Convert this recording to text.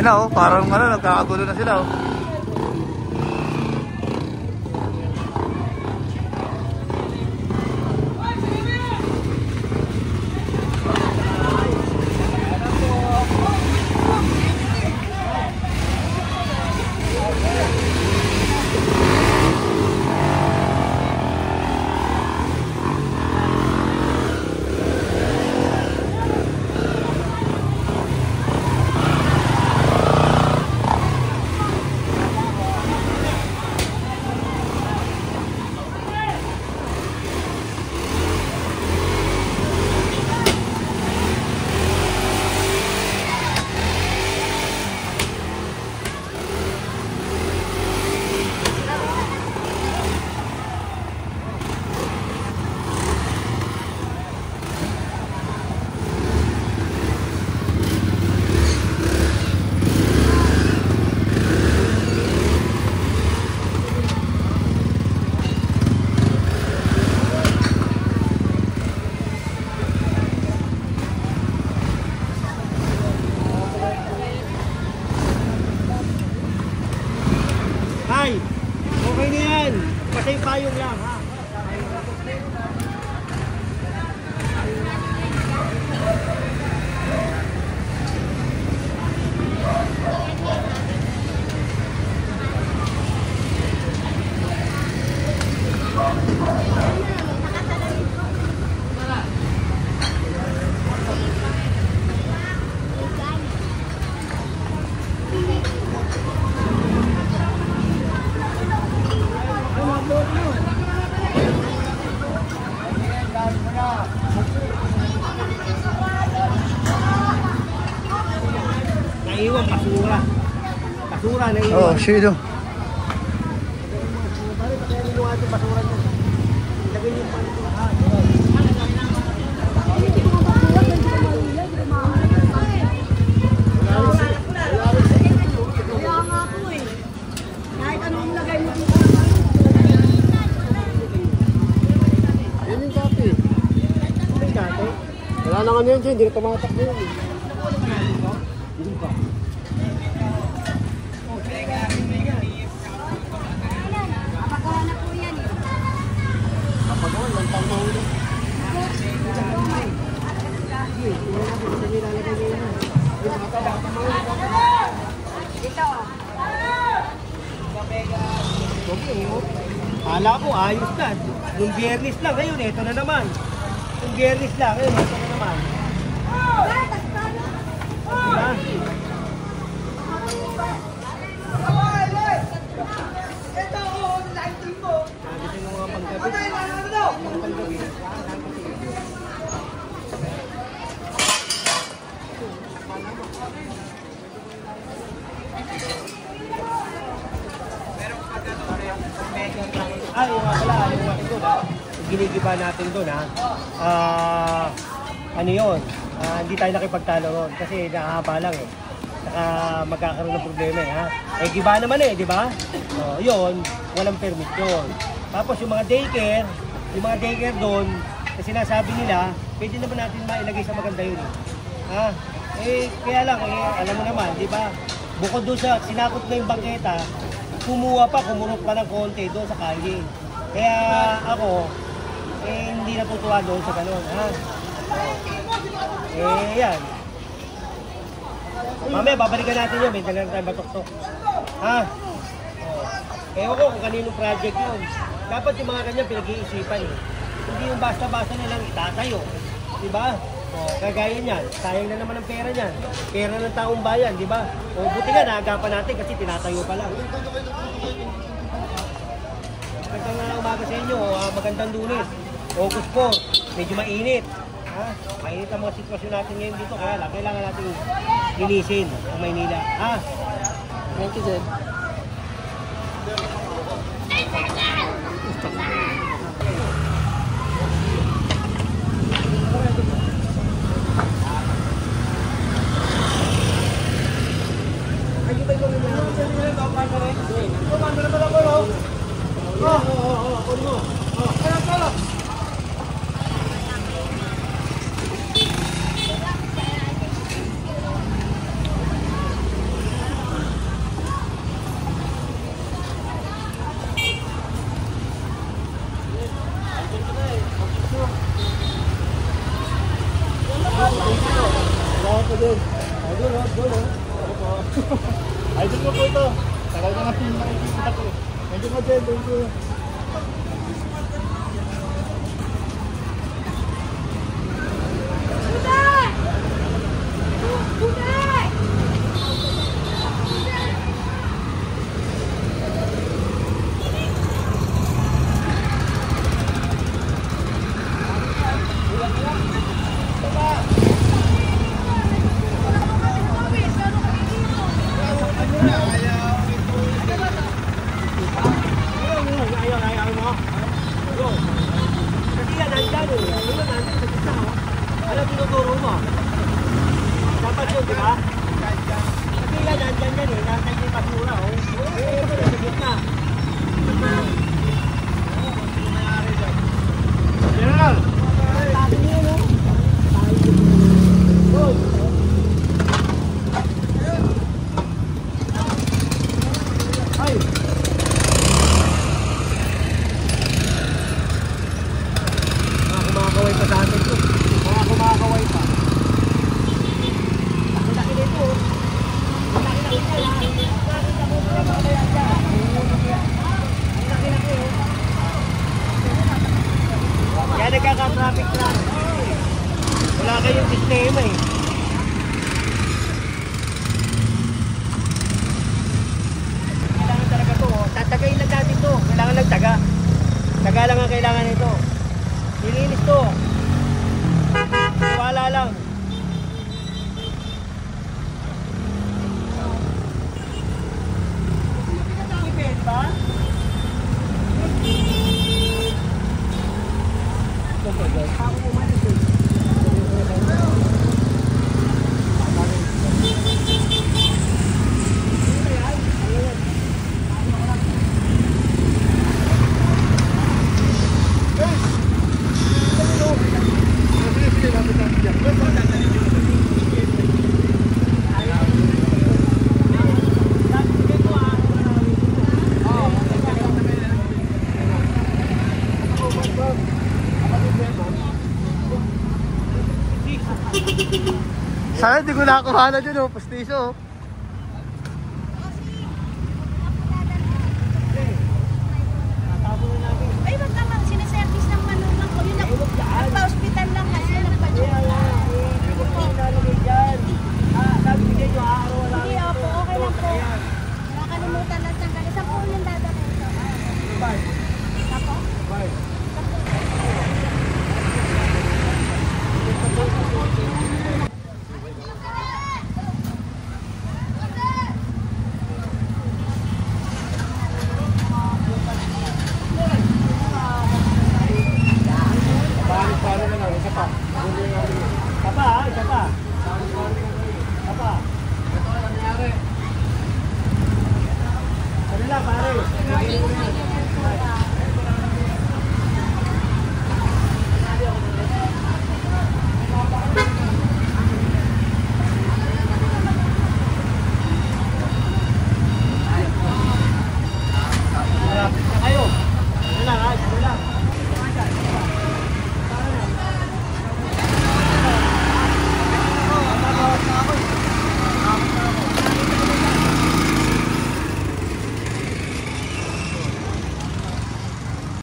na oh, parang ano, nagkakagulo na sila oh. Okay na yan. Pasay payong lang ha. Naiwan, basura. Basura na iwan. Oh, sino? Basura nyo. Lagay yung basura. Kaya nga po eh. Kahit anong lagay mo dito. Yan yung dati. Yan yung dati. Wala na nga yan dyan. Hindi na tumatak na yun. Hindi pa. Kapagawa na po yan eh. Kapagawa, lang pang mahuli. Dito. Kala ko ayos na. Nung Biyernes lang, ngayon ito na naman. Nung Biyernes lang, ngayon ito na naman. Diba? Sabi sa mga panggabi. Mga panggabi. Ay, yung mga pala, yung mga ito na, ginigiba natin doon ha. Ano yun? Hindi tayo nakipagtalo ron kasi nakahaba lang eh. Saka magkakaroon ng problema eh ha. Eh, giba naman eh, di ba? So, yun, walang permit yun. Tapos yung mga daycare doon, kasi sinasabi nila, pwede naman natin mailagay sa maganda yun eh. Ha? Eh, kaya lang, alam mo naman, di ba? Bukod doon sa sinakot na yung bangketa, kumurot pa ng konti doon sa kalye. Kaya ako, hindi natutuwa doon sa ganun, ha? Yan. Mamaya, babalikan natin yun. May dalang tayo batok-tok. Ha? Ewan ko kung kaninong project yun. Dapat yung mga kanya pinag-iisipan eh. Hindi yung basta-basta nilang itatayo. Diba? Kagaya niyan. Sayang na naman ang pera niyan. Pera ng taong bayan, diba? O buti nga, naagapan natin kasi tinatayo pa lang. Magandang umaga sa inyo. Magandang Lunes. August 4. Medyo mainit. Ha? Mainit ang mga sitwasyon natin ngayon dito. Kaya lang, kailangan natin linisin ang Maynila. Ha? Thank you, sir. Salamat po din. Idol, idol mo po ito. Tagal na natin nakikita ko. Medyo mo din, thank you. Ano tinuturo mo? Dapat yun, di ba? Kasi yan, nandyan yan eh. Nandyan yung basura, oh. Sa gitna. General! Tabi niyo, no? Ay! Kumakaway pa sa atin ito. Kumakaway pa. Ang laki nito. Ang laki na yan. Nakita mo pa mamaya dyan. Ang laki-laki. Yan nagkaka-traffic lang. Wala kayong sistema eh. Kailangan talaga ito. Tatagayin lang natin ito. Kailangan lang taga. Taga lang ang kailangan nito. Nilinis to. Wala lang. Ipin ba? Ako umalis eh. Sana di ko nakakuha na dyan, oh. Pastiso, oh.